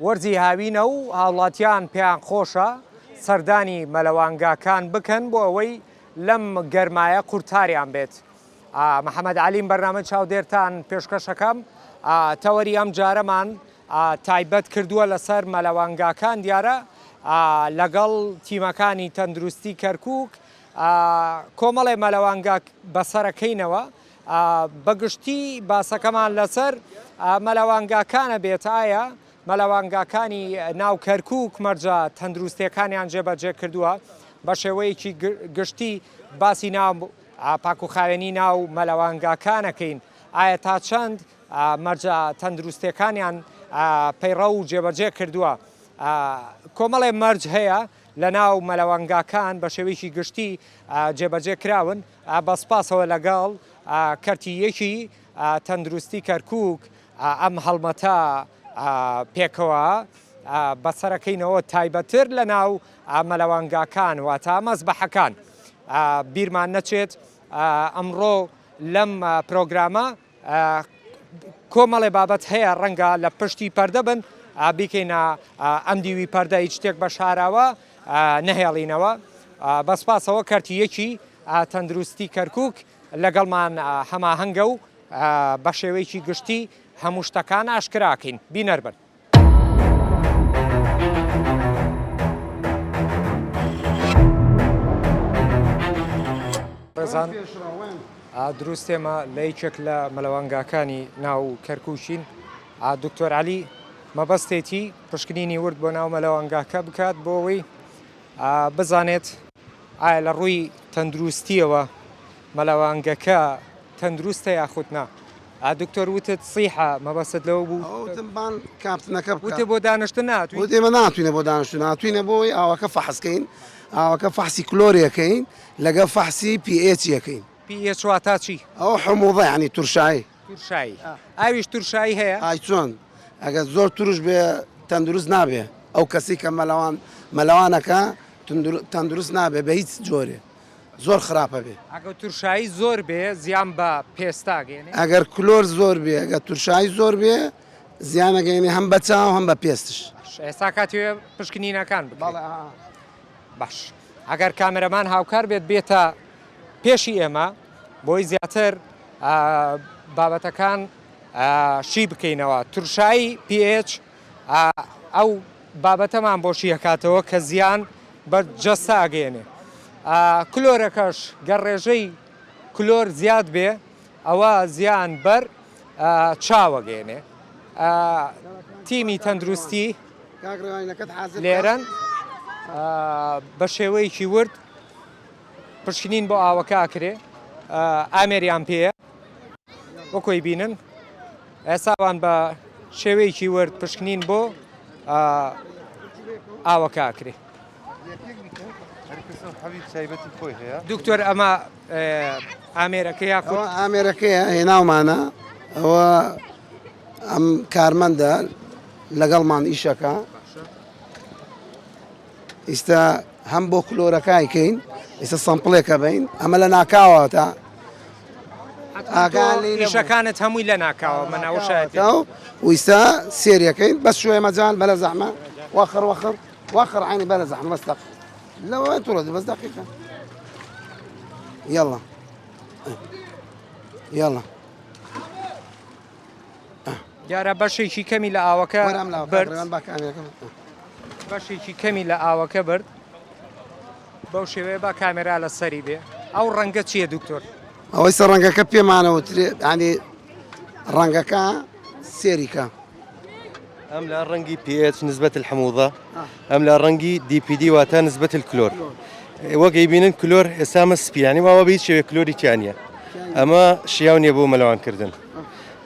وەرزی هاوینە و هاوڵاتیان پێیان خۆشە سەردانی مەلەوانگاکان بکەن بۆ ئەوەی لەم گەرمایە قورتاریان بێت. محەممەد عەلیم بەرنامە چاودێرتان پێشکەشەکەم تەوەری ئەم جارەمان تایبەت کردووە لەسەر مەلەوانگاکان دیارە لەگەڵ تیمەکانی تەندروستی کەرکووک کۆمەڵێ مەلەوانگا بەسەرەکەینەوە بەگشتی باسەکەمان لەسەر مەلەوانگاکانە بێت ئایا مەلەوانگاکانی ناو کەرکووک مەرجە تەندروستیەکانیان جێبەجێ کردووە بە شێوەیەکی گشتی باسی ناو پاکوخاوێنی ناو مەلەوانگاکانەکەین ئایا تا چەند مەرجە تەندروستیەکانیان پەیڕە و جێبەجێ کردووە کۆمەڵێ مەرج هەیە لە ناو مەلەوانگاکان بە شێوەیەکی گشتی جێبەجێ کراون بەسپاسەوە لەگەڵ کەرتیەکی تەندروستی کەرکووک ئەم هەڵمەتە پێکەوە بەسەرەکەینەوە تایبەتر لە ناو مەلەوانگاکان واتە مەزبەحەکان بیرمان نەچێت ئەمڕۆ لەم پرۆگرامە کۆمەڵێ بابەت هەیە ڕەنگە لە پشتی پەردە بن بیکەینە ئەم دیوی پەردە هیچ شتێک بە شاراوە نەهێڵینەوە بەسپاسەوە کەرتیەکی تەندروستی کەرکووک لەگەڵمان هەماهەنگە و بە شێوەیەکی گشتی هەموو شتەکان ئاشکراکەین بینەربن. ڕێزان دروستێمە لە یەکێک لە مەلەوانگاکانی ناو کەرکووکین دکتۆر عەلی مەبەستێتی پشکنینی ورد بۆ ناو مەلەوانگاکە بکات بۆ ئەوەی بزانێت ئایا لە ڕووی تەندروستیەوە مەلەوانگەکە تەندروستە یاخودنا. دکتۆر وتت سیحە مەبەست لەوە بوو وتمان کاپتنەکە وتە بۆ دانیشتن ناتوانین وتێمە ناتوینە بۆ دانیشتن ناتوینە بۆی ئاوەکە فەحسکەین ئاوەکە فەحسی کلۆریەکەین لەگە فەحسی PH-یەکەین. PH واتە چی؟ ئەو حموضە یعنی تورشایی تورشایی ئاویش تورشایی هەیە ئای چۆن ئەگەر زۆر توروش بێ تەندروست نابێ ئەو کەسی کە مەلەوانەکە تەندروست نابێ بە هیچ جۆرێ زۆر خراپە بێ. ئەگەر تورشایی زۆر بێ زیان بە پێستاگەێنێ ئەگەر کلۆر زۆر بێ ئەگەر تورشایی زۆر بێ زیانەگەێنێ هەم بە چاو هەم بە پێستش. ئێستا کاتوێ پشکنینەکان بکەین باش ئەگەر کامێرەمان هاوکار بێت بێتە پێشی ئێمە بۆی زیاتر بابەتەکان شی بکەینەوە. تورشایی PH ئەو بابەتەمان بۆشی هەکاتەوە کە زیان بە جەستە ئەگەێنێ. کلۆرەکەش گەر ڕێژەی کلۆر زیاد بێ ئەوە زیان بەر چاوەگەێنێ. تیمی تەندروستی لێرەن بە شێوەیەکی ورد پشکنین بۆ ئاوەکە ئاکرێ ئامێریان پێیە وەکۆی بینن ئێساوان بە شێوەیەکی ورد پشکنین بۆ ئاوەکە ئاکرێ. دکتۆر ئەمە ئامێرەکە یاخود ئامێرەکەیە هێناومانە ئەوە ئەم کارمەندە لەگەڵمان ئیشەکە ئێستا هەم بۆ کلۆرەکایکەین ئێستا سەمپڵێکە بین ئەمە لە ناکاوەتە ئیشەکانت هەمووی لە ناکاوە مەناوشایەت وئیستا سێریەکەین بەس شوێ مەجال بەلە زەحمە واخر عینی بەلە زەحمە بەس دقیقة لا وين ترد بس دقيقة يلا يلا دیارە بەشێکی کەمی لە ئاوەکە برد بەشێکی کەمی لە ئاوەکە برد بەو شێوەیە با کامێرا لە سەری بێ. ئەو ڕەنگە چییە دکتۆر؟ ئەوەی سەر ڕەنگەکە پێمانەوترێ ینی ڕەنگەکە سێریکە أم لا رنجي PH نسبة الحموضة أم لا رنجي DPD واتا نسبة الكلور وجايبين الكلور إسامة سبي يعني ما هو بيت شيء كلوري ثانية أما شياون يبو ملوان كردن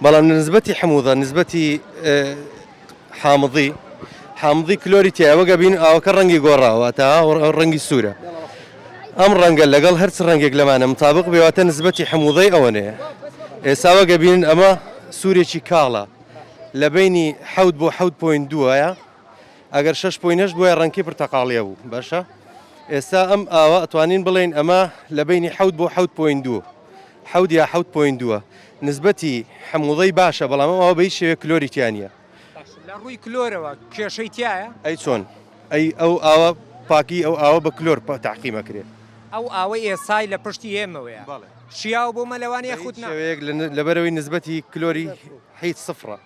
بلا نسبتي حموضة نسبتي حامضي كلوري تاع وجايبين أو كرنجي قرا واتا رنجي السورة أم رنجل لقال هرس رنجي لمانا مطابق بواتا نسبتي حموضي أونية إسامة جايبين أما سوريا شيكالا لبيني حود بو حود بوين دويا اگر 6.8 بويا رانكي برتقاليه بو باشا اسا ام اتوانين بلين اما لبيني حود بو حود بوين دو حود يا حود بوين دو نسبتي حموضي باشا بلا ما هو بيش كلوري ثانيه لە ڕووی کلۆرەوە کێشەی تایە ئەی چۆن ئەی ئەو ئاوە پاکی ئەو ئاوە بە کلۆر تاقیمەکرێت ئەو ئاوەی ئێسای لە پشتی ئێمەوەیە شیاو بۆ مەلەوانی خودنا شوەیەک لەبەرەوەی نسبەتی کلۆری هیچ سفرە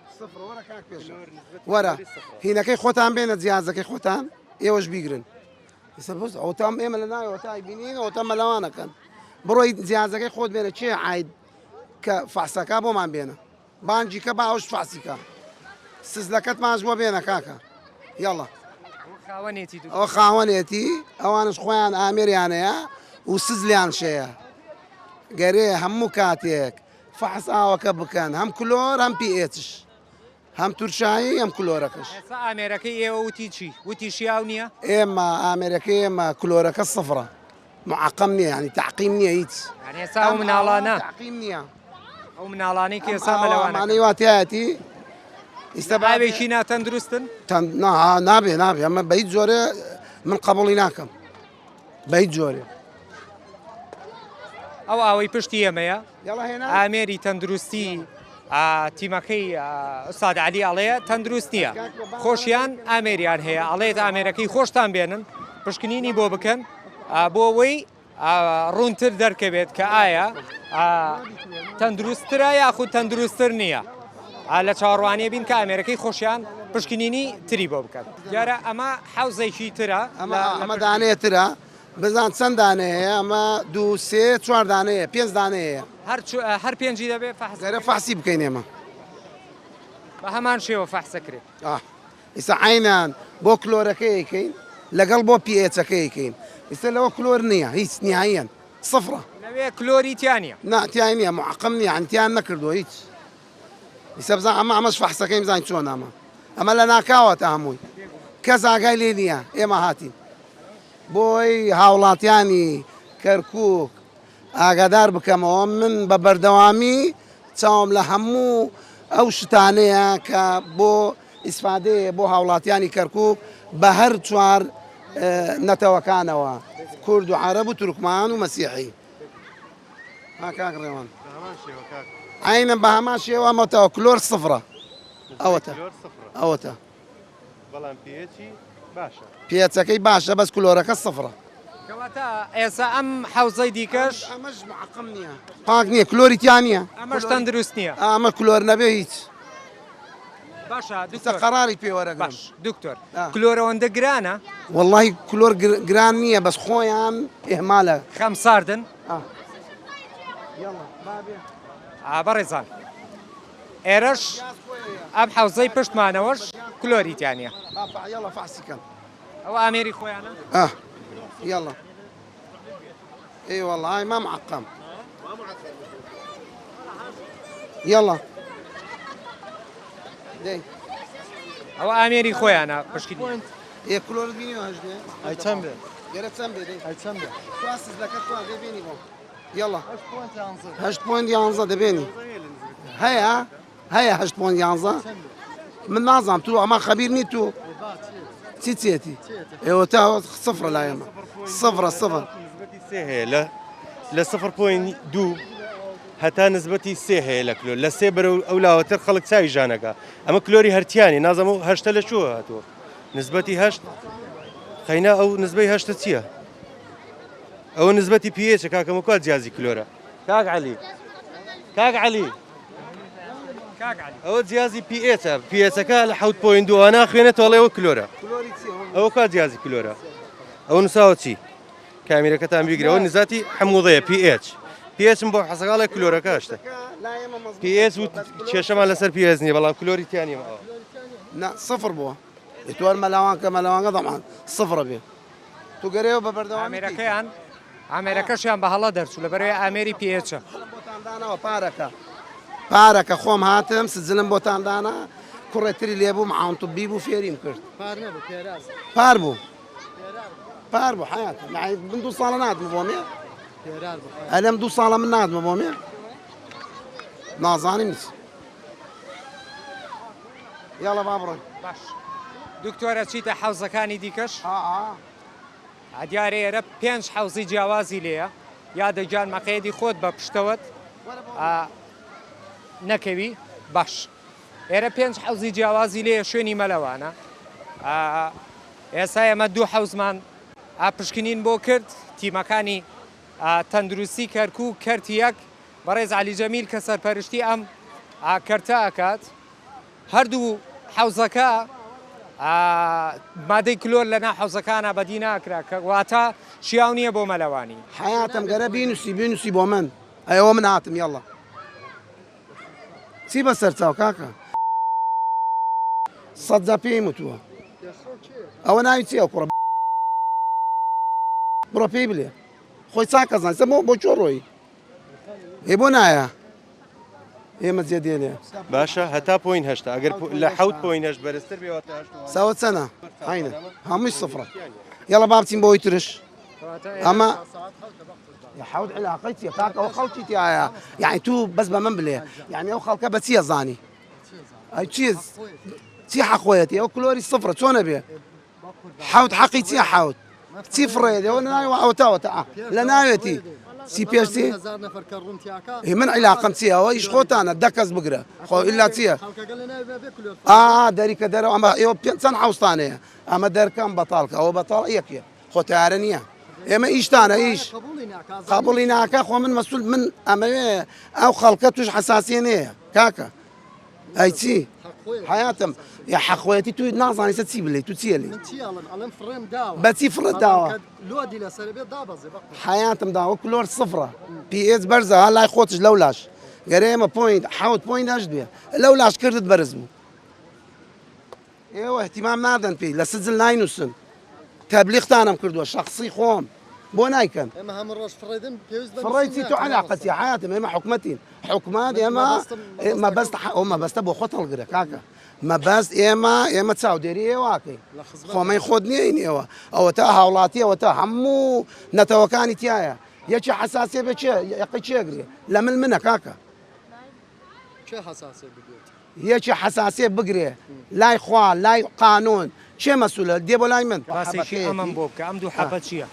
وەرە هینەکەی خۆتان بێنە جیازەکەی خۆتان ئێوەش بیگرن ئەوتام ئێمە لە ناوەوە تای بینین ئەوتە مەلەوانەکەن بڕۆی جیازەکەی خۆت بێنە چێ عید کە فاسەکە بۆمان بێنە بانجی کە باوش فاسیکە سزلەکەت ماش بۆ بێنە کاکە یاڵە خاوەنێتی ئەوە خاوەنێتی ئەوانش خۆیان ئامێریانەیە و سزلیان شەیە گەرێ هەموو کاتێک فحس ئاوەکە بکەن هەم کلۆر هەم پیئچش هەم تورشایی هەم کلۆرەکەش ئێستا ئامێرەکەی ئێوە وتی چی وتی شیاو نییە ئێمە ئامێرەکەی ئێمە کلۆرەکە سفرە معقم نییە ینی تعقیم نییە هیچ یعنی ئێستا ئەو مناڵانە تعقیم نییە ئەو مناڵانەی کە ئێستا مەلەوانەکەن ئەمانەی واتایەتی ئیستا ئاوێکی ناتەندروستن نابێ نابێ ئەمە بە هیچ جۆرە من قبوڵی ناکەم بە هیچ جۆرێ ئەو ئاوەی پشتی ئێمەیە یاڵە هێنا ئامێری تەندروستی تیمەکەی ئوستاد عەلی ئەڵەیە تەندروست نییە خۆشیان ئامێریان هەیە ئەڵێت ئامێرەکەی خۆشتان بێنن پشکنینی بۆ بکەن بۆ ئەوەی ڕوونتر دەرکەوێت کە ئایا تەندروستترە یاخود تەندروستتر نییە لە چاڕوانێ بین کە ئامێرەکەی خۆشیان پشکنینی تری بۆ بکەن دیارە ئەمە حوزێکی ترە ئەمە دانەیەترە بزان چەند دانەیە ئەمە دو سێ چوار دانەیە پێنج دانەیە هەر پێنجی دەبێت گەرە فەحسی بکەین ئێمە بە هەمان شێوە فەحسەکرێت ئیسا عینان بۆ کلۆرەکەیکەین لەگەڵ بۆ پیئچەکەیکەین ئیستا لەوە کلۆر نییە هیچ نیهایەن سفرە لەوێ کلۆری تیانە ناتیان نییە معقم نییە ئەنتیان نەکردو هیچ ئیسا بزان ئەمەش فەحسەکەی بزان چۆن ئەمە لە ناکاوەتە هەمووی کەس ئاگای لێ نییە ئێمە هاتین بۆی هاوڵاتیانی کەرکووک ئاگادار بکەمەوە من بە بەردەوامی چاوم لە هەموو ئەو شتانەیە کە بۆ ئیسفادەیە بۆ هاوڵاتیانی کەرکووک بە هەر چوار نەتەوەکانەوە کورد و عەرەب و تورکمان و مەسیحی کاک ڕێوان عینە بە هەمان شێوە ئەمەتەوە کلۆر سفرە ئەوەتە بەڵام پێچی باشە پێچەکەی باشە بەس کلۆرەکە سفرە کەواتە ئێستا ئەم حوزەی دیکەش ئەمەش معقم نییە پاک نییە کلۆری تیان نییە ئەمەش تەندروست نییە ئەمە کلۆر نەبێ هیچ باشە دوستە قەراری پێوەرەگەم باش دکتۆر کلۆرەوەندە گرانە واللهی کلۆر گران نییە بەس خۆیان ئێمالە خەم ساردن بەڕێزان ئێرەش ئەم حوزەی پشتمانەوەش کلۆری تیانە يلا فحسكن ئەو ئامێری خۆیانە يلا اي والله هاي ما معقم يلا دي ئەو ئامێری خۆیانە پشکی اي كلور بيني هجدي ئەی چەند بێ قريت سمبي دي ئەی چەند بێ تواسس لك توان بيني بو يلا 8.11 دبيني هيا هيا 8.11 من نظام تو ما خبيرني تو تيتيتي ايوه تا صفر لا يما صفر نسبەتی سێ هەیە لە 0.2 هەتا نسبەتی سێ هەیە لە کلۆر لە سێ بەرەو ئەو لاوەتر خەڵک چاوی ژانەکە ئەمە کلۆری هەرتیانی نازەم و هەشتە لە چووە هاتووە نسبەتی هەشت خەینا ئەو نسبەی هەشتە چییە؟ ئەوە نسبەتی پێچە کاکەمە کات جیازی کلۆرە کاک عەلی ئەوە جیازی پێچە پێچەکە لە 7.2 ناخوێنێت تۆڵێەوە کلۆرە ئەوە کات جیازی کلۆرە ئەو نووساوە چی؟ کامیرەکەتان بیگرەوە نزاتی هەمووڵەیە پێچم بۆ حەسەقاڵی کلۆرەکە هەشتە پێچ و کێشەمان لەسەر پێز نییە بەڵام کلۆری تیانیم ئەوە لا صفر بووە ئێتوار مەلاوانکە مەلاوانگە دەمان صفرە بێ تو گەرەوە بە بەردەوام ئامێرەکەشیان بە هەڵە دەرچوو لە بەرەوەی ئامێری پێچە بۆتاندانەوە پارەکە خۆم هاتم سجلم بۆتاندانە کوڕێتری لێبوو معاون طبی بوو فێریم کرد پار بوو حیاتە من 2 ساڵە ناتمە بۆمێ ئەلەم 2 ساڵە من ناتمە بۆمێ نازانیم نیست یاڵە با بڕۆین باش دکتۆرە چیتە حەوزەکانی دیکەش دیارە ئێرە 5 حەوزی جیاوازی لێیە یا دەجان مەقەیەدی خۆت بە پشتەوەت نەکەوی باش ئێرە 5 حەوزی جیاوازی لێ شوێنی مەلەوانە ئێستا ئێمە 2 حەوزمان پشکنین بۆ کرد تیمەکانی تەندروستی کەرکوو کەرتی یەک بەڕێز عەلی جەمیل کە سەرپەرشتی ئەم کەرتە ئەکات هەردوو حەوزەکە مادەی کلۆر لەنا حەوزەکانە بەدی ناکرا کە واتە شیاو نییە بۆ مەلەوانی حياتم قرا بينوسي بو من ايوه من هاتم يلا سيب السرتاو كاكا صدق بيموتوا او انا يتي اقرب برو بيبلي خوي ساكا زان سمو بوچوروي يبونايا هي مزيدين باشە هەتا پوین هەشتا ئەگەر لە حوت پوین هەشت بەرزتر بێەوە ساوت سنه عينه مش صفرة يلا بابتين بو يترش اما يا حود علاقتي كاكا وخلتي يعني تو بس بمن بليه يعني او خلقه بس هي زاني اي تشيز تيح اخويتي او كلوري صفرة شلون ابي حود حقيتي حود صفر يدي وانا او تا لا نايتي سي بي اس تي من علاقه تيها وايش خوت انا دكز بقرا خو الا تيها داري كدر اما يو سن حوستانيه اما دار كان بطالك او بطال ايك خوت ارنيه اما ايش تانا ايش قبولي ناكا خو من مسؤول من اما او خلقتوش حساسيه كاكا اي تي حياتم يا حخويتي تو نازاني تسيب لي تسيلي بتي فرد داوا لودي لسربي دابزي حياتم داوا كلور صفرة بي اس برزه هلا يخوتش لولاش قريمه بوينت حاوت بوينت اجدبي لولاش كردت برزمو ايوه اهتمام نادن بي لسجل ناينوسن تبليغ تانم كردوا شخصي خوم بو نايكن اما هم الروش فريدن فريتي تو علاقتي حياتي ما حكمتي حكمات ما بس ما بس تبو خطر القرا كاكا ما بس اما تساو ديري واكي خو ما يخدني ايوا او تا هاولاتي او تا همو نتوكاني تيايا يا حساسيه بشي يقي شيغري لمن منك كاكا شو حساسيه بديت هي حساسيه بقري لا اخوان لا قانون شي مسؤول ديبو لا من باسی شی ئەمەم بۆ بکە ئەم دوو حەبەت چییە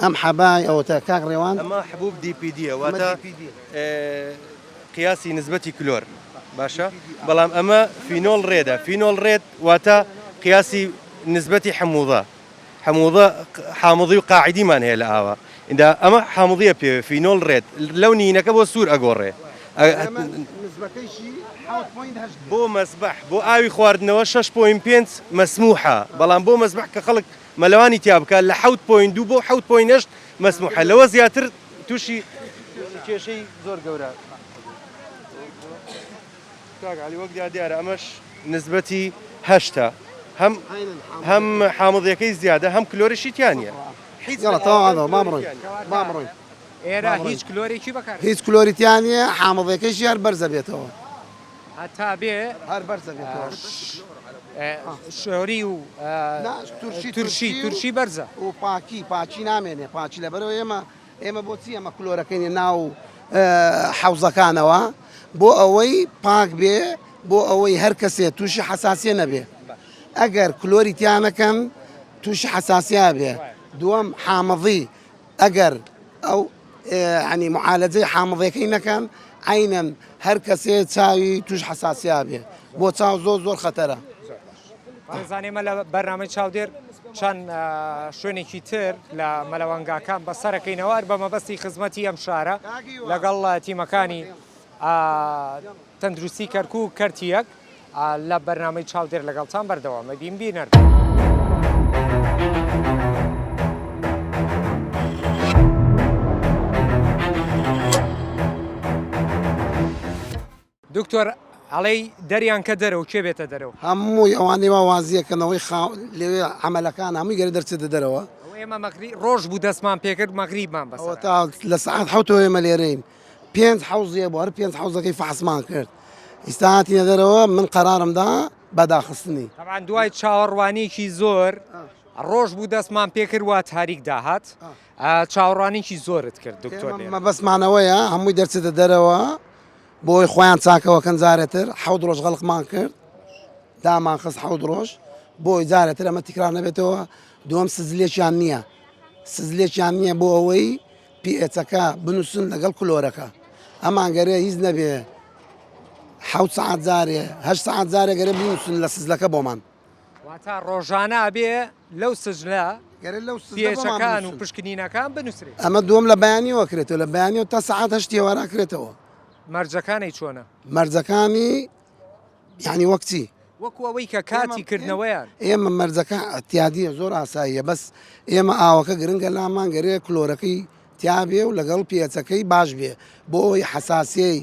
ام حباي او تا كاك ريوان ئەمە حبوب DPD واتە قیاسی نسبەتی کلۆر باشە بەڵام ئەمە فینۆل ڕێدە فینۆل ڕێد واتە قیاسی نسبەتی حموضە حامضی و قاعدیمان هەیە لە ئاوە ئیندا ئەمە حامضیە پێ فینۆل ڕێد لەو نینەکە بۆ سوور ئەگۆڕێ بۆ مەسبەح بۆ ئاوی خواردنەوە 6.5 مەسموحە بەڵام بۆ مەسبەح کە خەڵک مەلەوانی تیا بکە لە 7.2 بۆ 7.8 مەسموحە لەوە زیاتر تووشی کێشەی زۆر گەورە کاگالی وەک دیارە ئەمەش نسبەتی هەشتە هەم حامضیەکەی زیادە هەم کلۆریشی تیانە يلا طبعا هذا ما مروي ئێرە هیچ کلۆرێکی بەکار هيس كلوريتيانيا حامض كيش هر برزه بيتو هەتا بێ هر برزه بيتو شۆری و تورشی بەرزە وباكي نامينه باكي لبرو اما بوتي اما كلوركين ناو حوزه كانوا بو اوي باك بي بو اوي هر كسي توشي حساسيه نبي اگر كلوريتيانا كان توشي حساسيه بي دوم حامضي اگر او يعني معالجه حامضيه كاين كان عينا هر كسي تساوي توش حساسيه بي بو تساو زور خطره زانێمە لە بەرنامەی چاودێر چەند شوێنێکی تر لە مەلەوانگاکان بەسەرەکەینەوە بە مەبەستی خزمەتی ئەم شارە لەگەڵ تیمەکانی تەندروستی کەرکوو کەرتی یەک لە بەرنامەی چاودێر لەگەڵتان بەردەوامە بینەر. دکتۆر ئەڵەی دەریان کە دەرەوە کێ بێتە دەرەوە هەمووی ئەوانەی وازیەکەنەوەی لێوێ عملەکان هەمووی گەرە دەرچێتە دەرەوە ئێمە مەغری ڕۆژ بوو دەستمان پێکرد مەغریبمان بەسەر تا لە سعات حوتەوە ئێمە لێرەین 5 حوزێ بۆ هەر 5 حوزەکەی فحسمان کرد ئێستا هاتینە دەرەوە من قەرارمدا بەداخستنی طبعاً دوای چاوەڕوانیکی زۆر ڕۆژ بوو دەستمان پێکرد وا تاریک داهات چاوەڕوانیکی زۆرت کرد دکتۆر مە بەسمانەوەیە هەمووی دەرچێتە دەرەوە بۆی خۆیان چاکەوەکەن جارێتر 7 ڕۆژ غەڵقمان کرد دامان خست 7 ڕۆژ بۆی جارێتر ئەمە تکرار نەبێتەوە دووەم سزلێکیان نییە بۆ ئەوەی PH بنووسن لەگەڵ کلۆرەکە ئەمان گەرێ هیچ نەبێ حوت ساعات زارێ هەشت ساعات زارێ گەرە بنووسن لە سزلەکە بۆمان واتە ڕۆژانە بێ لەو سجلە گەرە لەو پێچەکان و پشکنینەکان بنووسێت. ئەمە دووەم لە بەیانیەوە کرێتەوە لە بەیانیەوە تا ساعات هەشتی وەراکرێتەوە مەرجەکانی چۆنە مەرجەکانی یعنی وەکچی وەکو ئەوەی کە کاتی کردنەوەیان ئێمە مەرجەکە ئەتیادیە زۆر ئاساییە بەس ئێمە ئاوەکە گرنگە لامان گەرێ کلۆرەکەی تیابێ و لەگەڵ پێچەکەی باش بێ بۆ ئەوی حساسیەی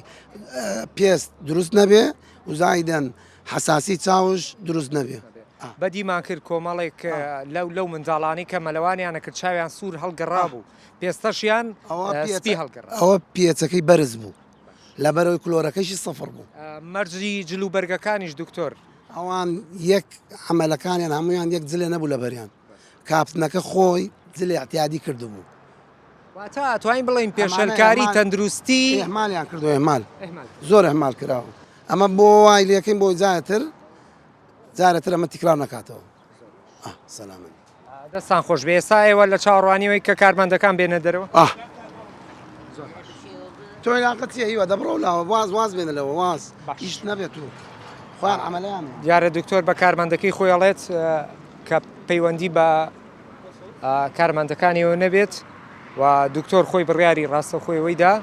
پێست دروست نەبێ و زایدەن حساسی چاوش دروست نەبێ بەدیمان کرد کۆمەڵێک لەو منداڵانی کە مەلەوانیانە کرد چاویان سوور هەڵگەڕا بوو پێستەشیان سپی هەڵگەڕا ئەوە پێچەکەی بەرز بوو لەبەرەوەی کلۆرەکەیشی سەفر بوو مەرجی جلوبەرگەکانیش دکتۆر ئەوان یەک عملەکانیان هەمویان یەک جلێ نەبوو لە بەریان کاپتنەکە خۆی جلێ احتیادی کردبوو واتە ئەتوانین بڵین پێشەرکاری تەندروستی ئێمالیان کردو ئێمال زۆر ئەحمال کراوە ئەمە بۆ وای لەکەین بۆ جارەتر ئەمە تیکرار نکاتەوە سەلامن دەستان خۆش بێ ئێستا ئێوە لە چاوەڕوانیەوەی کە کارمەندەکان بێنە دەرەوە تۆ علاقەت چییە هیوە دەبڕۆ لاوە واز بێنەوە واز هیچ نەبێت و خوان عملیان دیارە دکتۆر بە کارمەندەکەی خۆی ئەڵێت کە پەیوەندی بە کارمەندەکانیەوە نەبێت و دکتۆر خۆی بڕیاری ڕاستە خۆیەوەیدا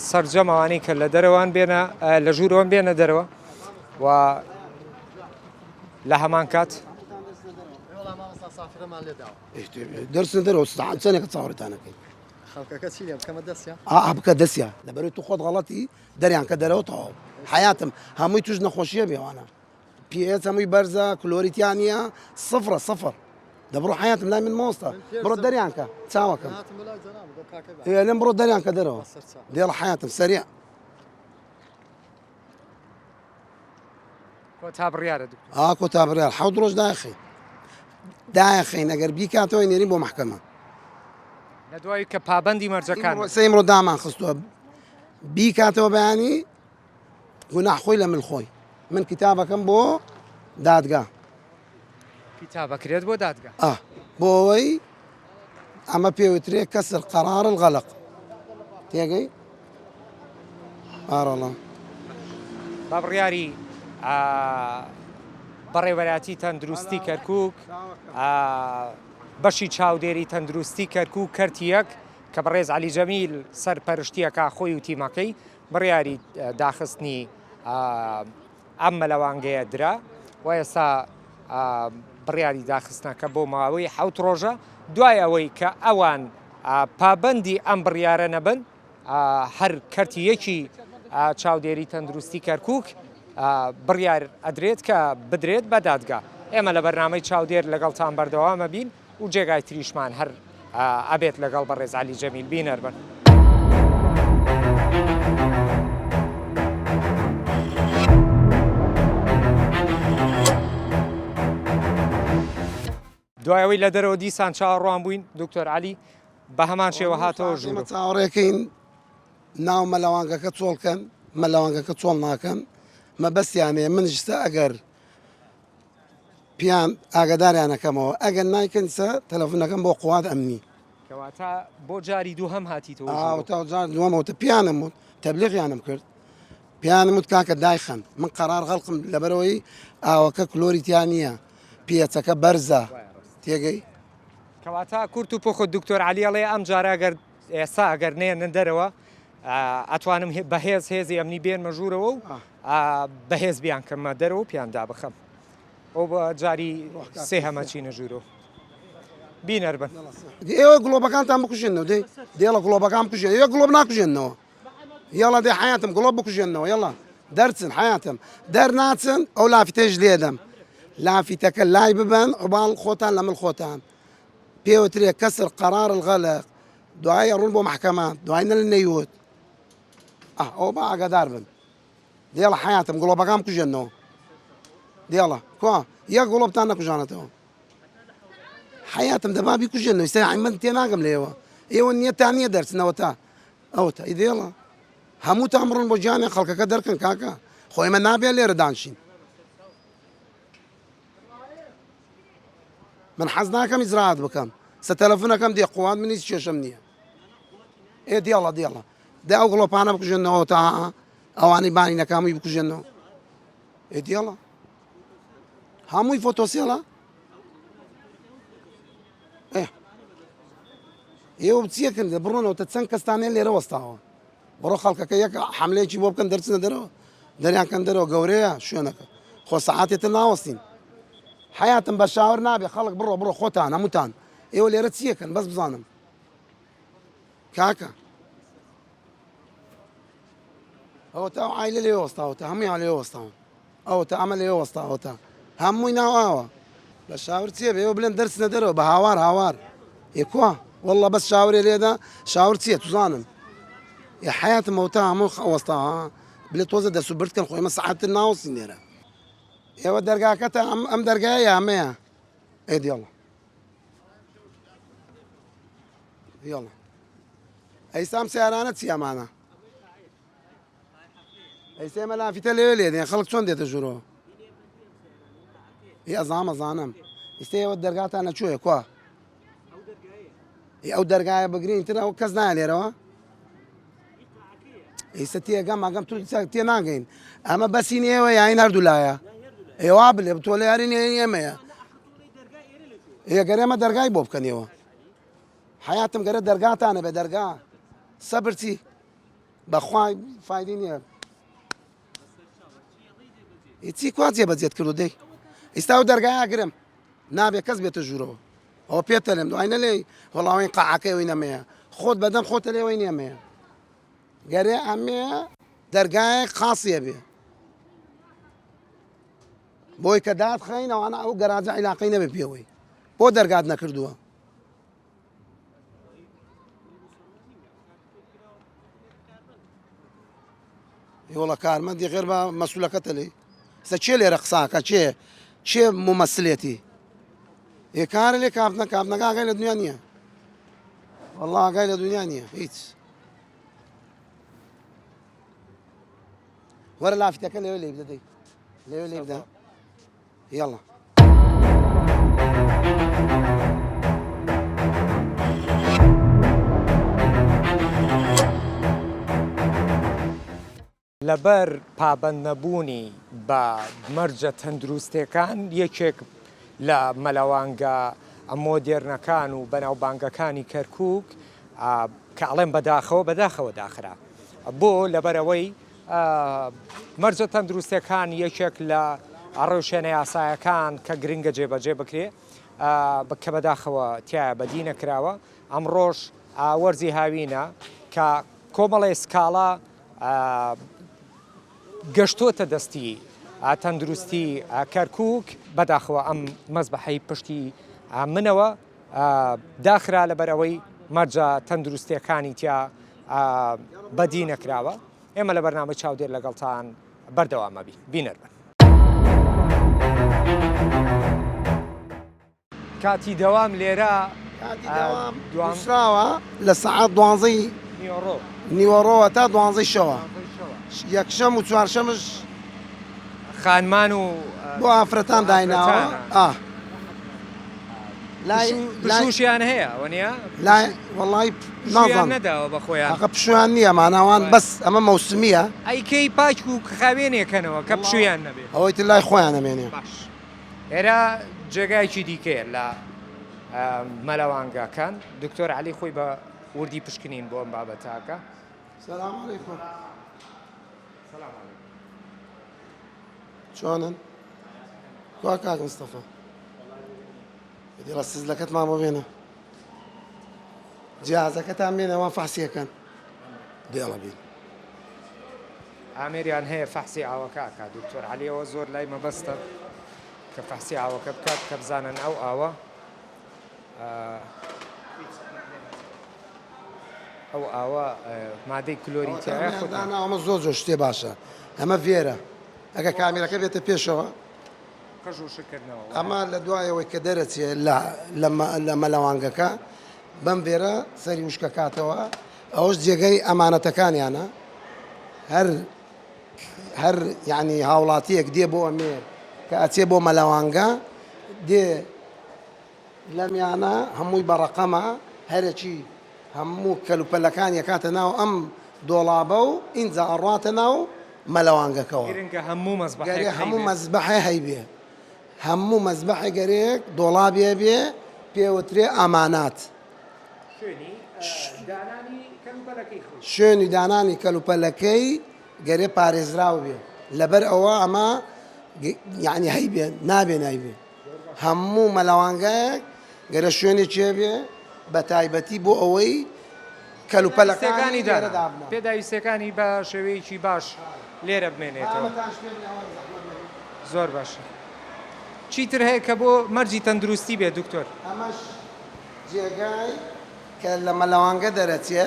سەرجەمەوانەی کە لە دەرەوان بێنە لە ژوورەوەن بێنە دەرەوە و لە هەمان کات دەرسن دەرەوە چەندێکە چاوەڕێتانەکەی خەڵکەکە چی لێ بکەمە دەستیان بکە دەستیا لەبەرەوەی تو خۆت غەڵەتی دەریان کە دەرەوە تەواو حیاتم هەمووی توش نەخۆشیە بێوانە پێێت هەمووی بەرزە کلۆریتیانە سفر دەبڕۆ حیاتم لای من مۆستا بڕۆ دەریان کە چاوەکەم لێم بڕۆ دەریان کە دەرەوە دێڵ حیاتم سەریع تا بڕیارە کۆتا بڕیار حەوت ڕۆژ دایەخین ئەگەر بیکاتەوەی نێرین بۆ محکەمە لە دوای کە پابەندی مەرجەکان سەیمڕۆ دامان خستووە بیکاتەوە بەیانی گوناح خۆی لە من خۆی من کتابەکەم بۆ دادگا کتابەکرێت بۆ دادگا بۆ ئەوەی ئەمە پێوترێ کەسر قەرار الغەلق تێگەی ئاڕەڵە با بڕیاری بەڕێوەراتی تەندروستی کەرکووک بەشی چاودێری تەندروستی کەرکووک کەرتی یەک کە بەڕێز عەلی جەمیل سەرپەرشتیەکە خۆی و تیمەکەی بڕیاری داخستنی ئەم مەلەوانگەیە درا و ئێستا بڕیاری داخستنەکە بۆ ماوەی 7 ڕۆژە دوای ئەوەی کە ئەوان پابەندی ئەم بڕیارە نەبن هەر کەرتی یەکی چاودێری تەندروستی کەرکووک بڕیار ئەدرێت کە بدرێت بە دادگا ئێمە لە بەرنامەی چاودێر لەگەڵتان بەردەوامە بین و جێگای تریشمان هەر ئەبێت لەگەڵ بەڕێز عەلی جەمیل بینەربن. دوایەوەی لە دەرەوە دیسان چاوەڕوان بووین دکتۆر عەلی بە هەمان شێوە هاتەوە ژوورە چاوەڕێکەین ناو مەلەوانگەکە چۆڵکەن مەلەوانگەکە چۆڵ ناکەن مەبەستیانێ منشتە ئەگەر پیان ئاگداریانەکەمەوە ئەگەر نایکەنسە تەلەفۆنەکەم بۆ قوات ئەمنی کەواتە بۆ جاری دوو هەم هاتیتەوە دووەمەوتە پیانم وت تەبلیغیانم کرد پیانم وت کاکە دایخەن من قەرار غەڵقم لەبەرەوەی ئاوەکە کلۆریتیان نییە پێچەکە بەرزە تێگەی کەواتە کورت و پۆخۆ دکتۆر عەلی ئەڵێ ئەم جارە ئەگەر ئێستا ئەگەر نێنن دەرەوە ئەتوانم بەهێز هێزی ئەمنی بێنمە ژوورەوە و بەهێز بیان کەمە دەرەوە و پیاندا بخەم ئەو بە جاری سێ هەمە چینە ژوورەوە بینەربن ئێوە گڵۆبەکانتان بکوژێنەوە دەی دێڵە گڵۆبەکان بکوژێن ئێوە گڵۆب ناکوژێنەوە یاڵا دەی حیاتم گڵۆب بکوژێنەوە یاڵا دەرچن حیاتم دەرناچن ئەو لافیتەش لێدەم لافیتەکە لای ببن عوباڵ خۆتان لە مڵ خۆتان پێوترێ کەسر قەرار الغەلق دوای ڕوون بۆ محکەمە دوای نە لە نەیوت ئەو بە ئاگادار بن دێڵە حیاتم گڵۆبەکان بکوژێنەوە دێڵە کوا یەک گڵۆبتان نەکوژانێتەوە حیاتم دەبا بیکوژێنەوە ئێستا من تێناگەم لێوە ئێوە نیەتان نییە دەرچنەوە تا ئەوتە دێڵە هەمووتان بڕۆن بۆ گیانی خەڵکەکە دەرکەن کاکە خۆی ئێمە نابێت لێرە دانشین من حەز ناکەم ئیزراعات بکەم سە تەلەفۆنەکەم دێ قووات من هیچ کێشەم نییە دێڵە دا ئەو گڵۆپانە بکوژێنەوە تا ئەوانەی بانی نەکامی بکوژێنەوە ئێدیڵە هەمووی فۆتۆسیێڵە ئێوە بچیەکەن بڕۆنەوە چەند کەستانێن لێرە وەستاوە بڕۆ خەڵکەکە یەک حملەیەکی بۆ بکەن دەرچنە دەرەوە دەریانکەن دەرەوە گەورەیە شوێنەکە خۆ سەعاتێتە ناوەستین حیاتم بە شاور نابێ خەڵک بڕۆ خۆتان هەمووتان ئێوە لێرە چیەکەن بەس بزانم کاکە ئەوە تا عیلە لێ وەستاوەتە هەموویان لێ وەستاون ئەوە تا ئەمە لێ وەستاوەتە هەمووی ناوەوە بە شاور چیە بێ ئێوە بلێن دەرچنە دەرەوە بە هاوار ئێکوا والله بەس شاورێ لێدا شاور چییە توزانم یە حیاتم ئەوتا هەموو وەستاوە بلێ تۆزە دەرس و بردکەن خۆی ئێمە سەعاتتر ناوەستین لێرە ئێوە دەرگاکەتە ئەم دەرگایە یامەیە ئێدیڵە یڵە ئەیسام سیارانە چیامانە ئەیسێمە لافیتە لێ لێدێن خەڵک چۆن دێتە ژوورەوە ئەزانم ئیستا ئێوە دەرگاتان نەچوویە کوا ئەو دەرگایە بگرین تر ئەو کەس نایە لێرەوە ئیستا تێگەم ئەگەم تو تێ ناگەین ئەمە بەسین ئێوە یاین هەردوولایە ئێوا بلێ تۆ لە یارین ئێمەیە گەرێمە دەرگای بۆ بکەنەوە حیاتم گەرە دەرگاتانە بە دەرگا سەبر چی بەخوای فایدی نییە هیچی کوا جێبەجێت کردو دەی ئێستا و دەرگای گرم نابێ کەس بێتە ژوورەوە ئەوە پێتە لێم دوای نەلێ وەڵاوین قاعەکەی نەمەیە خۆت بەدەم خۆتە لێوەی نێمەیە گەرێ ئەمەیە دەرگایەک خاصیە بێ بۆی کە داد خەینەوەوانە ئەو گەراجە عیلاقەی نەبێ پێوەی بۆ دەرگات نەکردووە وڵە کارمەندی غێر بە مەسوولەکەتە لێ سە چێ لێرە قساکە چێ ممەسلێتی کارە لێ کابنەکە ئاگای لە دنیا نییە وەڵڵا ئاگای لە دنیا نییە هیچ وەرە لافیتەکە لێوە لێ بدەدەی لێوە لێ بدە یاڵە لەبەر پابەند نەبوونی بە مەرجە تەندروستەکان یەکێک لە مەلەوانگە مۆدێرنەکان و بەناوبانگەکانی کەرکووک کە ئەڵێن بەداخەوە داخرا بۆ لەبەرەوەی مەرجە تەندروستەکان یەکێک لە ڕێوشێنە یاسایەکان کە گرنگە جێبەجێ بکرێ کە بەداخەوە تایە بەدی نەکراوە ئەمڕۆژ وەرزی هاوینە کە کۆمەڵی سکاڵا گەشتۆتە دەستی تەندروستی کەرکووک بەداخەوە ئەم مەزبەحەی پشتی منەوە داخرا لەبەرەوەی مەرجە تەندروستیەکانی تیا بەدی نەکراوە ئێمە لە بەرنامە چاودێر لەگەڵتان بەردەوامە بینەربن کاتی دەوام لێرە دوامراوە لە سەعات 12 نیوەڕۆوە تا 12 شەوە یەکشەم و چوارشەمش خانمان و بۆ ئافرەتان دایناوە پشوشیان هەیە وەنیە وەڵی نازان نەداوە بە خۆیان ئەقە پشویان نییە ماناوان بەس ئەمە مەوسمیە ئەیکەی پاچ و خاوێنێکەنەوە کە پشویان نەبێت ئەوەی تر لای خۆیان ئەمێنێ ئێرە جێگایکی دیکەیە لە مەلەوانگاکان دکتۆر علی خۆی بە وردی پشکنین بۆ ئەم بابەتاکە سەلام عەلەیکوم چۆنن کوا کاک مستەفا دیڵە سزلەکەتمان بۆ بێنە جیازەکەتان بێنەوە فەحسیەکەن دێڵە بین ئامێریان هەیە فەحسی ئاوەکە دکتۆر علیەوە زۆر لای مەبەستە کە فەحسی ئاوەکە بکات کە بزانن ئەو ئاوە ئەو ئاوە مادەی کلۆری تایە ئەمە زۆر شتێ باشە ئەمە ڤێرە ئەگە کامیرەکە بێتە پێشەوە ئەمە لە دوایەوەی کە دەرەچێ لە مەلەوانگەکە بەم ڤێرە سەری وشکە کاتەوە ئەوەش جێگەی ئەمانەتەکانیانە هەر یعنی هاوڵاتیەک دێ بۆ ئەمێ کە ئەچێ بۆ مەلەوانگە دێ لەمیانە هەمووی بەڕەقەمە هەرەکی هەموو کەلوپەلەکان یەکاتە ناو ئەم دۆڵابە و ئینجا ئەڕاتە ناو مەلەوانگەکەەوە گرنگە هەموو مەزبەحێک گەرێ هەموو هەیبێت. مەزبەحێ هەیبێ هەموو مەزبەحی گەرێک دۆڵابێ بێ پێوترێ ئامانات شوێنی دانانی کەلوپەلەکەی گەرێ پارێزراو بێ لەبەر ئەوە ئەمە یعنی هەیبێ نابێ نایبێ هەموو مەلەوانگەیەک گەرە شوێنی چێ بێ بە تایبەتی بۆ ئەوەی کەلوپەلەکانی دانا دابنە پێداویستەکانی بە شێوەیەکی باش لێرە بمێنێتەوە. زۆر باشە. چیتر هەیە کە بۆ مەرجی تەندروستی بێت دکتۆر؟ ئەمەش جێگای کە لە مەلەوانگە دەرەچێ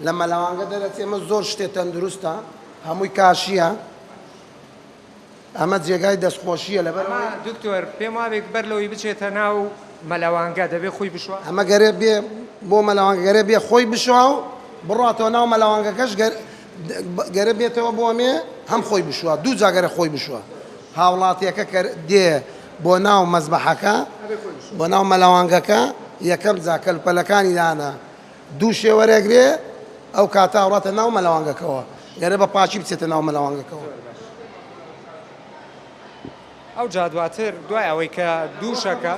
لە مەلەوانگە دەرەچێ ئمە زۆر شتێ تەندروستە هەمووی کاشیە ئەمە جێگای دەستخۆشیە لەبەر دکتۆر پێم وابێت بەرلەوەی بچێتە ناو مەلەوانگە دەبێت خۆی بشوە. ئەمە گەرێ بێ بۆ مەلەوانگە گەرێ بێ خۆی بشوە و بڕاتەوە ناو مەلەوانگەکەش گەرە بێتەوە بۆ ئەمێ هەم خۆی بشوە دوو جاگەرە خۆی بشوە هاوڵاتیەکە دێ بۆ ناو مەزبەحەکە بۆ ناو مەلەوانگەکە یەکەم جا کەلوپەلەکانی دانا دوو شێوەرەگرێ ئەو کاتە هاوڕاتە ناو مەلەوانگەکەەوە گەرە بە پاچی بچێتە ناو مەلەوانگەکەەوە. ئەو جا دواتر دوای ئەوەی کە دووشەکە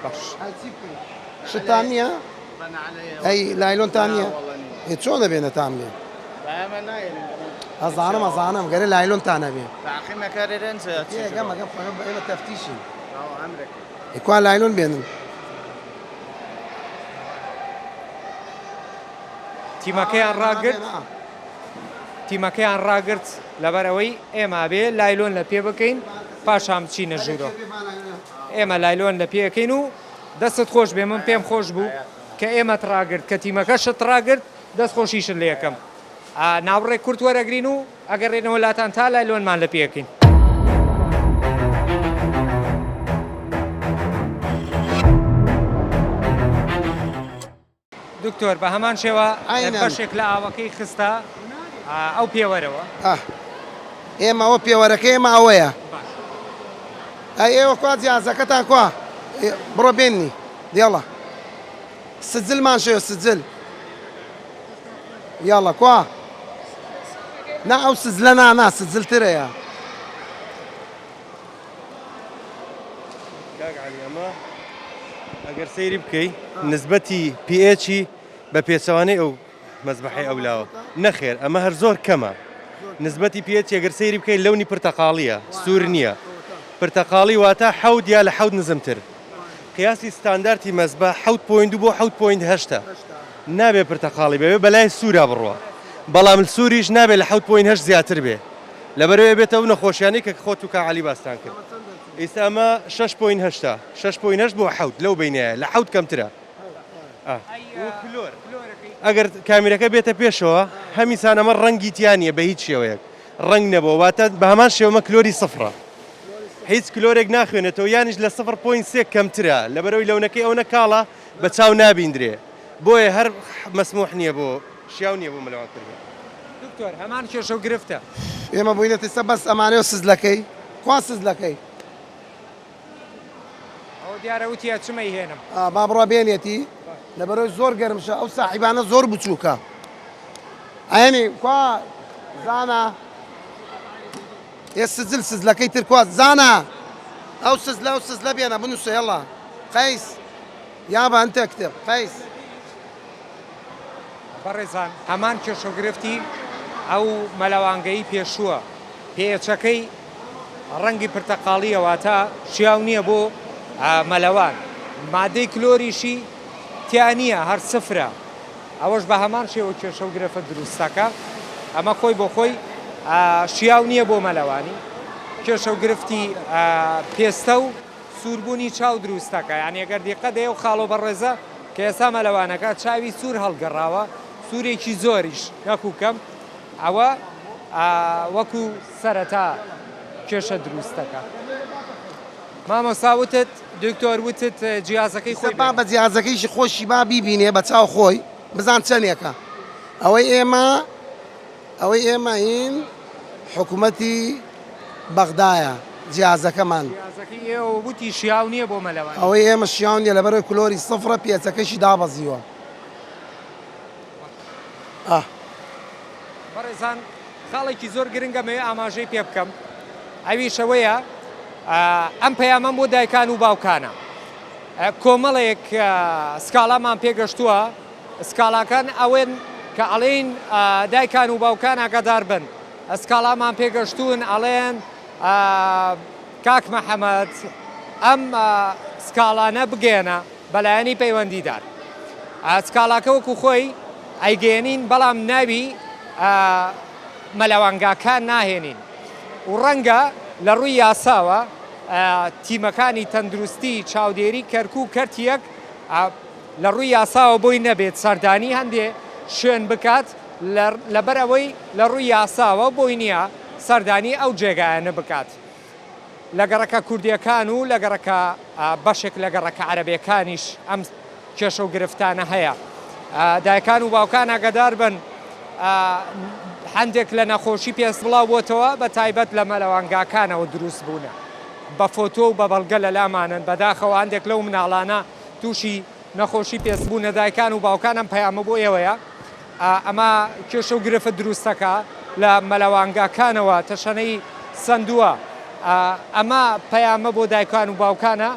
باش شتان نییە؟ ئەی لایلۆنتان نییە؟ چۆن دەبێنە تام لێ؟ ئەزانم گەرە لایلۆنتانە بێ ئێمە تەفتیشین ئیکوا لایلۆن بێنن تیمەکەیان ڕاگرت لەبەرەوەی ئێمە بێ لایلۆن لە پێ بکەین پاشام بچینە ژوورۆ. ئێمە لایلۆن لە پێەکەین و دەستت خۆش بێ من پێم خۆش بوو کە ئێمەت ڕاگرت کە تیمەکەشت ڕاگرت دەست خۆشیشت لێ یەکەم. ناوڕێک کورت وەرەگرین و ئەگەر ڕێنەوە لاتان تا لایلۆنمان لە پێەکەین. دکتۆر بە هەمان شێوە بەشێک لە ئاوەکەی خستە ئەو پێوەرەوە ئێمە ئەوە پێوەرەکە ئێمە ئەوەیە ئێوە کوا جیازەکەتان کوا بڕۆ بێننی دێڵە سجلمان شێوە سجل یاڵە کوا نا ئەو سزلە نا سجلترەیە ئەمە ئەگەر سەیری بکەی نسبەتی پێچی بە پێچەوانەی ئەو مەزبەحی ئەولاوە نەخێر ئەمە هەر زۆر کەمە نسبەتی پێچ ئەگەر سەیری بکەی لەونی پرتەقاڵیە سوور نییە پرتەقاڵی واتە حەوت یا لە حەوت نزمتر قیاسی ستانداردی مەزبە 7.2 بۆ 7.8 نابێ پرتەقاڵی بێ بەلای سوورا بڕوە بەڵام سووریش نابێت لە 7.8 زیاتر بێ لەبەرەوەی بێتەوە نەخۆشیانی کە خۆت و کاعالی باستان کرد ئێستا ئەمە 6.8 بۆ حەوت لەو بینایە لە حەوت کەمترە ئەگەر کامیرەکە بێتە پێشەوە هەمیسان ئەمە ڕەنگی تیانە بە هیچ شێوەیەک ڕنگ نەبوو واتە بە هەمان شێوەمە کلۆری سفرە هیچ کلۆرێک ناخوێنێتەوە یانیش لە 0.3 کەمترە لەبەرەوەی لەونەکەی ئەو نەکاڵە بە چاو نابیندرێ بۆیە هەر مەسموح نییە بۆ شیاو نییە بۆ مەلەوانکردن. دکتۆر هەمان کێشە و گرفتە ئێمە بووینەتە سە بەس ئەمانەوە سزلەکەی خوا سزلەکەی ئەو دیارە وتیە چمەی هێنم با بڕۆ بێنێتی لەبەرەوەی زۆر گەرمشە ئەو ساحیبانە زۆر بچووکە ئەێنی کوا زانە ئێ سزل سزلەکەی تر کوا زانە ئەو سزلە بێنە بنووسە هێڵا قەیس یا بە ئەنتە کتێب قەیس بەڕێزان هەمان کێشە و گرفتی ئەو مەلەوانگەی پێشووە پێچەکەی ڕەنگی پرتەقاڵیەوە شیاو نییە بۆ مەلەوان مادەی کلۆریشی تیانە هەر سفرە ئەوەش بە هەمان شێوە کێشە و گرفە دروستەکە ئەمە خۆی بۆ خۆی شیاو نییە بۆ مەلەوانی کێشە و گرفتی پێستە و سووربوونی چاو دروستەکە یعنی ئەگەر دیقە دەیە و خاڵۆ بەڕێزە کە ئێستا مەلەوانەکە چاوی سوور هەڵگەڕاوە سوورێکی زۆریش نەکوکەم ئەوە وەکو سەرەتا کێشە دروستەکە. مامۆستا وتت دکتۆر وتت جیازەکەی خۆی با بە جیازەکەیشی خۆشی با بیبینێ بە چاو خۆی بزان چەندێکە ئەوەی ئێمە هین حکوومەتی بەغدایە جیازەکەمان وتی شیاو نییە بۆ مەلەوان ئەوەی ئێمە شیاو نیە لەبەرەوەی کلۆری سفرە پێچەکەشی دابەزیوە بەڕێزان خاڵێکی زۆر گرنگەمەوێ ئاماژەی پێ بکەم ئەویشەوەیە ئەم پەیامەم بۆ دایکان و باوکانە کۆمەڵێک سکاڵامان پێگەشتووە سکاڵاکان ئەوێن کە ئەڵێن دایکان و باوکان ئاگادار بن ئەسکاڵامان پێگەشتوون ئەڵێن کاک مەحەمەد ئەم سکاڵانە بگێنە بەلایەنی پەیوەندیدار سکاڵاکە وەکو خۆی ئەیگەێنین بەڵام ناوی مەلەوانگاکان ناهێنین و ڕەنگە لە ڕووی یاساوە تیمەکانی تەندروستی چاودێری کەرکوو کەرتیەک لە ڕووی یاساوە بۆی نەبێت سەردانی هەندێ شوێن بکات لەبەرەوەی لە ڕووی یاساوە بۆی نییە سەردانی ئەو جێگایانە بکات لە گەڕەکە کوردیەکان و لە گەڕەکە بەشێک لە گەڕەکە عەرەبیەکانیش ئەم کێشە و گرفتانە هەیە دایکان و باوکان ئاگادار بن هەندێک لە نەخۆشی پێست بڵاو بۆتەوە بە تایبەت لە مەلەوانگاکانەوە دروست بوونە بە فۆتۆ و بە بەڵگە لە لامانن بەداخەوە هەندێک لەو مناڵانە تووشی نەخۆشی پێستبوونە دایکان و باوکان ئەم پەیامە بۆ ئێوەیە ئەمە کێشە و گرفت دروستەکە لە مەلەوانگاکانەوە تەشەنەی سندووە ئەمە پەیامە بۆ دایکان و باوکانە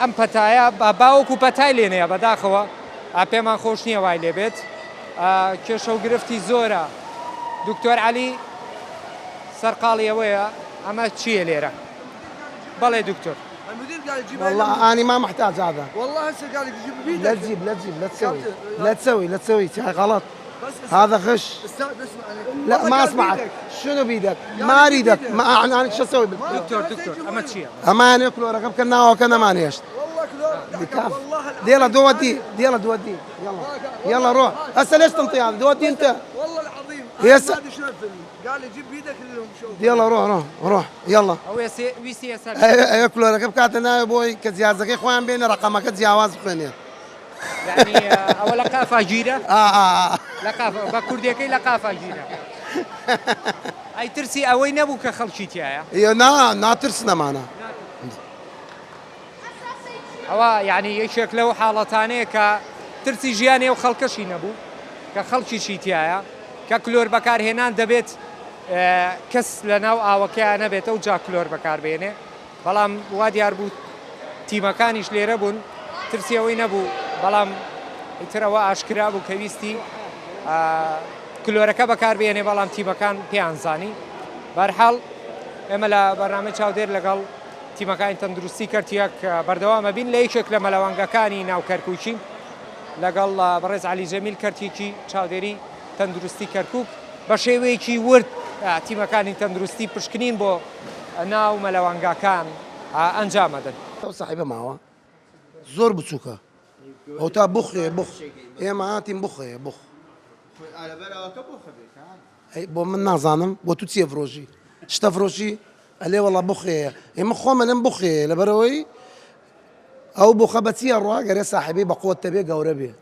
ئەم پەتایە باوەکو پەتای لێنەیە بەداخەوە پێمان خۆش نییە وای لێبێت کێشە و گرفتی زۆرە دکتۆر عەلی سەرقاڵی ئەوەیە ئەمە چییە لێرە بەڵێ دکتۆر المدير قال يجيب والله أنا ما محتاج هذا والله هسه قال لك يجيب بيدك لا تجيب لا تجيب لا تسوي كابتن، لا تسوي لا تسوي شيء غلط بس هذا غش استاذ اسمع لا ما اسمعك شنو بيدك ما اريدك ما انا شو اسوي دکتۆر ئەمە چییە اما انا ياكلوا رقب كنا وكنا ما نيشت والله كلور بكاف والله يلا دودي يلا دودي يلا يلا روح هسه ليش تنطي هذا دودي انت والله العظيم يس. هذا شنو قال لي جيب بيدك لهم شوف يلا روح روح روح يلا ئەوێ ویستی ێستا ياكلوا رقب كاتنا يا بوي كزيازك اخوان بين رقمك تجاوز بيني یعنی ئەوە لە قافاگیرە لە بە کوردیەکەی لە قافاگیرە ئەی ترسی ئەوەی نەبوو کە خەڵکی تایە يا نا ناترسنا معنا ئەوە یعنی یەکێک لەو حاڵەتانەیە کە ترسی ژیانی و خەڵکەشی نەبوو کە خەڵکیشی تایە کە کلۆر بەکارهێنان دەبێت کەس لە ناو ئاوەکەیان نەبێتە و جا کلۆر بەکاربێنێ بەڵام وا دیار بوو تیمەکانیش لێرە بوون ترسی ئەوەی نەبوو بەڵام ئیترەوە ئاشکرا بوو کە ویستی کلۆرەکە بەکاربێنێ بەڵام تیمەکان پێیانزانی بەرحاڵ ئێمە لە بەرنامەی چاودێر لەگەڵ تیمەکانی تەندروستی کەرتیەک بەردەوامە بین لە یەکێک لە مەلەوانگەکانی ناو کەرکووکی لەگەڵ بەڕێز عەلی جەمیل کەرتێکی چاودێری تەندروستی کەرکووک بە شێوەیەکی ورد تیمەکانی تەندروستی پشکنین بۆ ناو مەلەوانگاکان ئەنجام دەدەن صاحبه معه زور بتسوكا او تا بخ بخ يا معاتي بخ بخ على بالها كبو خبيك اي بو من نازانم بو توتسي فروجي شتا فروجي قال لي والله بخ يا مخو من بخ لبروي او بخ بتسي الروا قال صاحبي بقوه تبي قوربي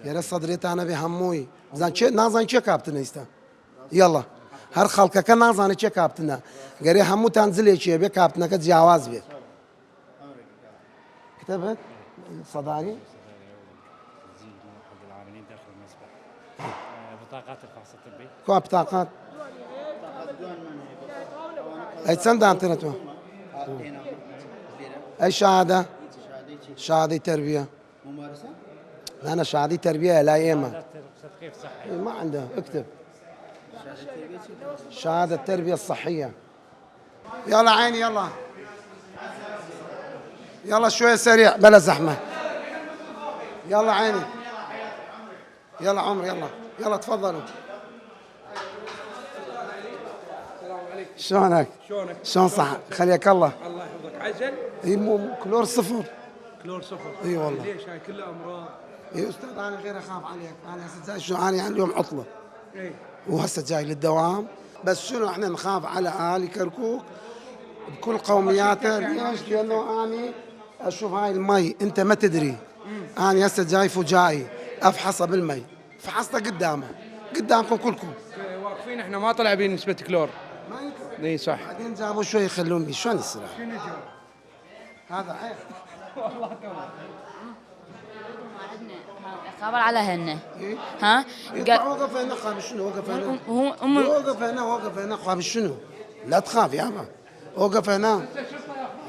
يا صدريت انا بهموي زين شي نازان شي كابتن استا يلا هر خلقك كان نازان شي كابتن قال همو تنزل شي بي كابتن كتجاوز بي كتبت صداني بطاقات الفحص الطبي كم بطاقات اي تسند انترنت اي شهاده شهاده تربيه ممارسه انا شهاده تربيه لا يما تثقيف صحي ما عنده اكتب شهاده التربيه الصحيه يلا عيني يلا يلا شويه سريع بلا زحمه يلا عيني يلا عمر يلا يلا تفضلوا شلونك؟ شلون صح؟ خليك الله الله يحفظك عجل اي مو كلور صفر كلور صفر اي والله ليش هاي كلها امراض يا استاذ انا غير اخاف عليك انا هسه جاي شو انا اليوم عطله اي وهسه جاي للدوام بس شنو احنا نخاف على اهالي كركوك بكل قومياته ليش؟ لانه انا اشوف هاي المي انت ما تدري انا هسه جاي فجائي افحصها بالمي فحصتها قدامكم كلكم واقفين احنا ما طلع بين نسبة كلور ما ينفع. اي صح بعدين جابوا شوي يخلوني شلون يصير شنو جاب؟ هذا عيب عندنا خبر على هن إيه؟ ها يطلع وقف هنا قابل شنو وقف هنا وقف هنا وقف هنا قابل شنو لا تخاف يابا وقف هنا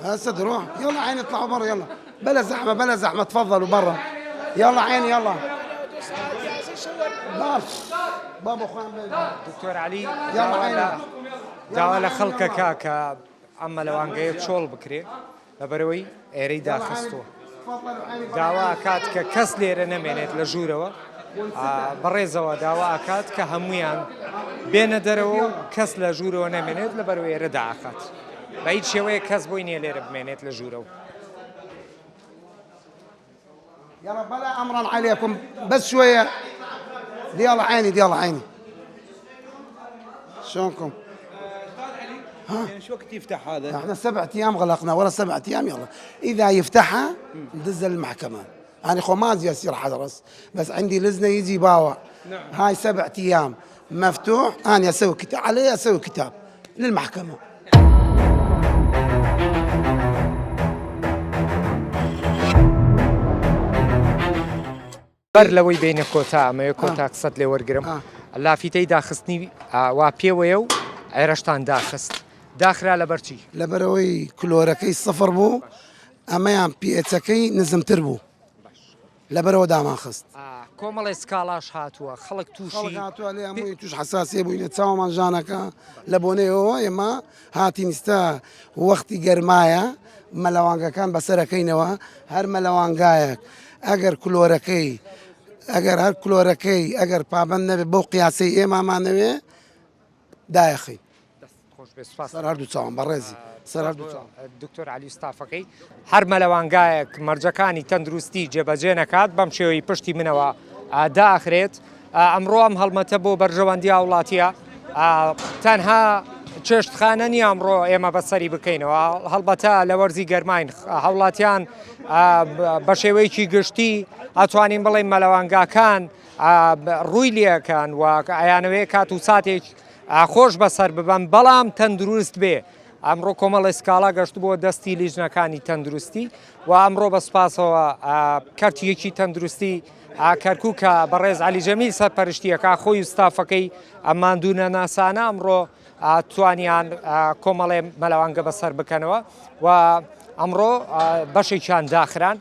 هسه تروح يلا عيني اطلعوا برا يلا بلا زحمه بلا زحمه تفضلوا برا يلا عيني يلا بس بابا خوان دکتۆر علی يلا عيني داوا لە خەڵکەکە کە ئەم مەلەوانگەیە چۆڵ بکرێ لەبەرەوەی ئێرەی داخستووە داوا ئاکات کە کەس لێرە نەمێنێت لە ژوورەوە بەڕێزەوە داوا ئاکات کە هەمویان بێنە دەرەوە و کەس لە ژوورەوە نەمێنێت لەبەرەوەی ئێرە داخات بە هیچ شێوەیە کەس بۆی نییە لێرە بمێنێت لە ژوورەوە يلا بلا امرا عليكم بس شويه يلا عيني يلا عيني شلونكم؟ يعني شو وقت يفتح هذا؟ احنا 7 ايام غلقنا ولا 7 ايام يلا اذا يفتحها ندز المحكمه انا خو ما يصير حدرس بس عندي لزنه يجي باوع نعم. هاي 7 ايام مفتوح انا اسوي كتاب عليه اسوي كتاب للمحكمه بەر لەوەی بینە کۆتا ئەمەیە کۆتا قسەت لێ وەرگرم لافیتەی داخستنی وا پێوەیە و ئێرەشتان داخست داخرا لە بەرچی لەبەرەوەی کلۆرەکەی سەفر بوو ئەمەیان پێچەکەی نزمتر بوو لەبەرەوە دامان خست کۆمەڵی سکاڵاش هاتووە خەڵک تووشی هاتووە لێ هەمووی توش حساسیە بووینە چاومان ژانەکە لە بۆنەوە ئێمە هاتینستا وەختی گەرمایە مەلەوانگەکان بەسەرەکەینەوە هەر مەلەوانگایەک ئەگەر کلۆرەکەی ئەگەر هەر کلۆرەکەی ئەگەر پابند نەبێت بەو قیاسی ئێمامانەوێ دایەخی سەر هەردوو چاوم بەڕێزی سەر هەردوو چاوم دکتۆر علی ستافەکەی هەر مەلەوانگایەک مەرجەکانی تەندروستی جێبەجێ نەکات بەم شێوەی پشتی منەوە داخرێت ئەمڕۆ ئەم هەڵمەتە بۆ بەرژەوەندی وڵاتیە تەنها چێشتخانە نیە ئەمڕۆ ئێمە بەسەری بکەینەوە هەڵبەتە لە وەرزی گەرماین هەوڵاتیان بە شێوەیەکی گشتی ئەتوانین بڵێن مەلەوانگاکان ڕووی لێەکەن و ئەیانەوەی کات و ساتێک خۆش بەسەر ببەن بەڵام تەندروست بێ ئەمڕۆ کۆمەڵی سکاڵا گەشت بۆ دەستی لیژنەکانی تەندروستی و ئەمڕۆ بە سپاسەوە کەرتیەکی تەندروستی کەرکووکە بەڕێز علی جەمیل سەرپەرشتیەکە خۆی و ستافەکەی ئەماندونە ناسانە ئەمڕۆ توانیان کۆمەڵێ مەلەوانگە بەسەر بکەنەوە و ئەمڕۆ بەشێکیان داخران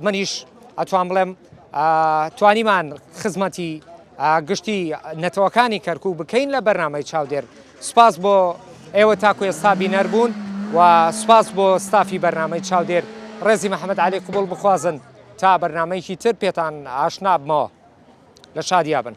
منیش ئەتوان بڵێم توانیمان خزمەتی گشتی نەتەوەکانی کەرکوو بکەین لە بەرنامەی چاودێر سوپاس بۆ ئێوە تاکو ئێستا بینەر بوون و سوپاس بۆ ستافی بەرنامەی چاودێر ڕێزی محەممەد علی قبول بخوازن تا بەرنامەیەکی تر پێتان ئاشنا بمەوە لە شادیا بن.